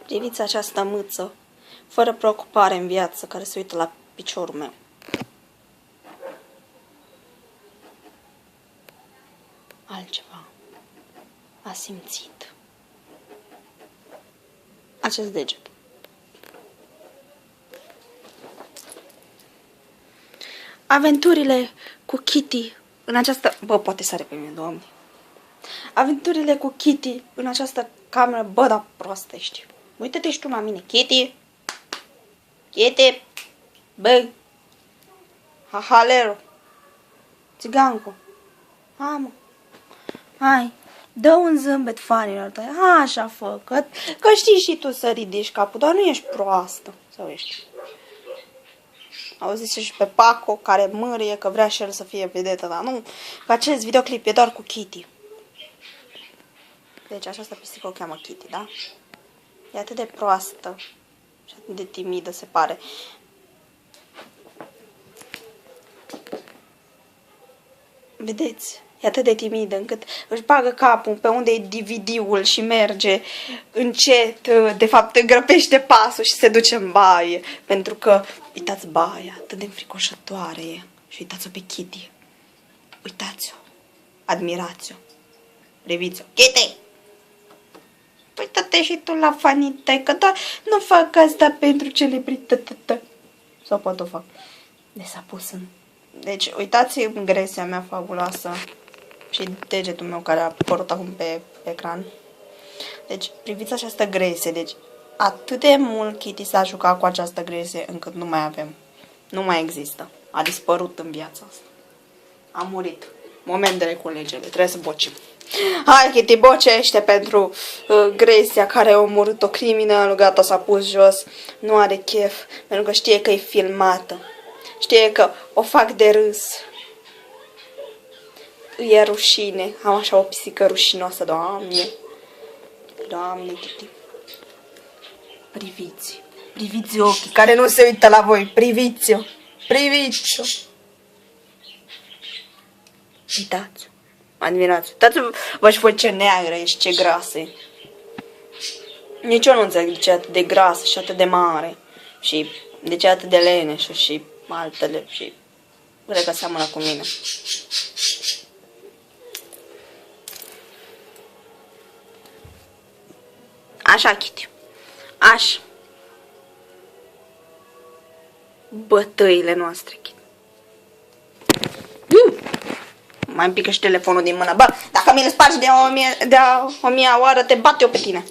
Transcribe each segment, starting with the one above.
Priviți această mâță, fără preocupare în viață, care se uită la piciorul meu. Altceva a simțit acest deget. Aventurile cu Kitty în această... Bă, poate sare pe mine, Doamne. Aventurile cu Kitty în această cameră, bă, da proastă ești. Uită-te și tu la mine, Kitty. Kitty. Bă. Hahalero. Țigancu. Hai, mă. Hai. Dă un zâmbet fanilor tăi. Așa fă, că știi și tu să ridici capul, dar nu ești proastă. Sau ești? Auziți și pe Paco, care mârie că vrea și el să fie vedetă, dar nu. Că acest videoclip e doar cu Kitty. Deci această pisică o cheamă Kitty, da? E atât de proastă și atât de timidă, se pare. Vedeți? E atât de timidă încât își bagă capul pe unde e DVD-ul și merge încet, de fapt grăpește pasul și se duce în baie. Pentru că, uitați baia, atât de înfricoșătoare e. Și uitați-o pe Kitty. Uitați-o. Admirați-o. Priviți-o. Kitty! Uită-te și tu la fanii tăi, că doar nu fac asta pentru celebritate. Sau poate o fac. De s-a pus în... Deci, uitați gresia mea fabuloasă și degetul meu care a apărut acum pe ecran. Deci, priviți această gresie. Deci, atât de mult Kitty s-a jucat cu această gresie încât nu mai avem. Nu mai există. A dispărut în viața asta. A murit. Moment de reculegere. Trebuie să bocim. Hai, Kitty, bocește pentru gresia care a omorât-o criminală. Gata, s-a pus jos. Nu are chef, pentru că știe că e filmată. Știe că o fac de râs. E rușine. Am așa o pisică rușinoasă, Doamne. Doamne, Kitty. Priviți. Priviți ochii care nu se uită la voi. Priviți-o. Priviți-o. Uitați-o. Admirați-o. Uitați-vă și voi ce neagră ești, ce grasă e. Nici eu nu înțeleg de ce e atât de grasă și atât de mare. Și de ce e atât de leneșă și altele. Și cred că seamănă cu mine. Așa, Kitty. Așa. Bătăile noastre, Kitty. Mai pică și telefonul din mână. Bă, dacă mi-l spargi de o mie oară, te bat eu pe tine.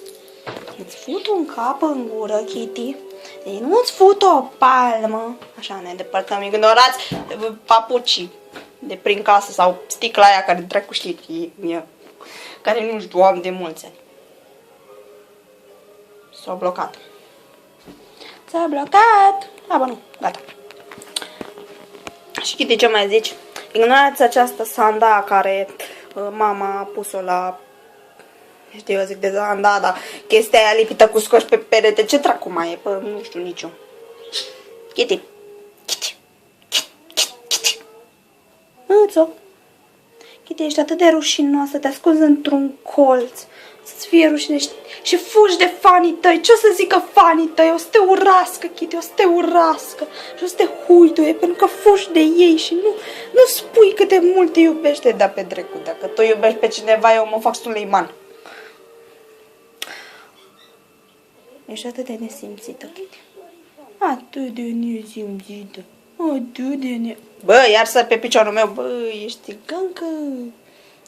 Îți fut un cap în gură, Kitty. Deci nu-ți fut o palmă. Așa, ne depărtăm. Ignorați papucii de prin casă sau sticla aia care dracu știi, care nu știu, am de mulți ani. S-a blocat. S-a blocat. A, bă, nu, gata. Și Kitty, ce mai zici? Ignorați această sanda care mama a pus-o la... Știu, eu zic de sanda, dar chestia aia lipită cu scoși pe perete. Ce dracu mai e? Bă, nu știu nici eu. Kitty. Kitty. Kitty. Mâțo. Kitty, ești atât de rușinoasă. Te ascunzi într-un colț. Să-ți fie rușine și fugi de fanii tăi. Ce o să zică fanii tăi? O să te urască, Kitty, o să te urască. Și o să te huiduie pentru că fugi de ei și nu spui cât de mult te iubește. Da, pe drecu, dacă tu iubești pe cineva, eu mă fac Suleiman. Ești atât de nesimțită, Kitty. Atât de nesimțită. Atât de Bă, iar sar pe piciorul meu. Bă, ești gâncă.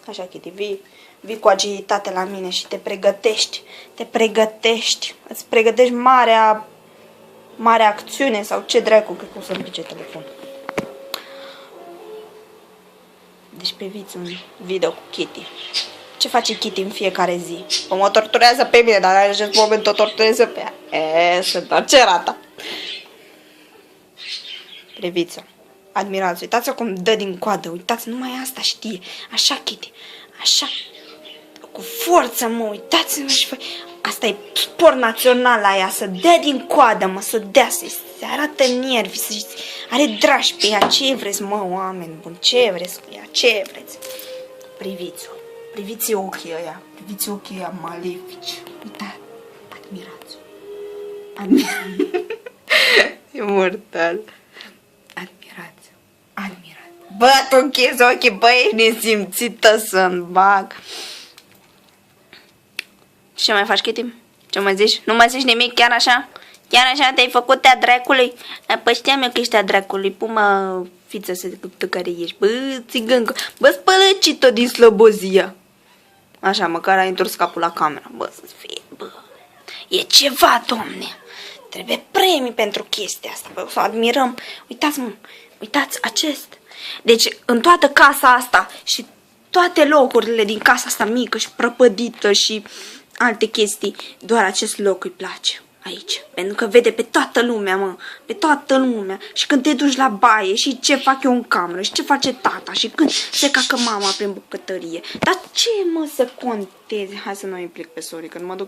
Așa, Kitty, vii cu agilitate la mine și te pregătești. Te pregătești. Îți pregătești mare acțiune sau ce dracu, că o să-mi pice telefonul. Deci priviți un video cu Kitty. Ce face Kitty în fiecare zi? Mă torturează pe mine, dar în acest moment o torturează pe ea. Se întoarce rata. Priviți-o. Admirați, uitați-o cum dă din coadă. Uitați, numai asta știe. Așa, Kitty. Așa. Cu forță, mă, uitați-vă și voi. Asta e sport național aia, să dea din coadă, mă, să dea, să-i se arată nervi, să are dragi pe ea. Ce vreți, mă, oameni buni? Ce vreți cu ea? Ce vreți? Priviți-o. Priviți ochii ăia. Priviți ochii ăia malefici. Uitați, admirați-o. E mortal. Admirați. Bă, tu închizi ochii, bă, ești nesimțită să-mi bag. Ce mai faci, Kitty? Ce mai zici? Nu mai zici nimic, chiar așa? Chiar așa te-ai făcut te-a dracului? Păi știam eu că ești a dracului. Puma, fiță să care ești. Bă, țigâncă. Bă, spălăcită din slăbozia. Așa, măcar ai întors capul la camera. Bă, să fie, bă. E ceva, domne. Trebuie premii pentru chestia asta. Bă, să admirăm. Uitați, mă. Uitați acest. Deci, în toată casa asta și toate locurile din casa asta mică și prăpădită și alte chestii, doar acest loc îi place. Aici. Pentru că vede pe toată lumea, mă. Pe toată lumea. Și când te duci la baie și ce fac eu în cameră și ce face tata și când se cacă mama prin bucătărie. Dar ce, mă, să conteze? Hai să nu implic pe Sori, că nu mă duc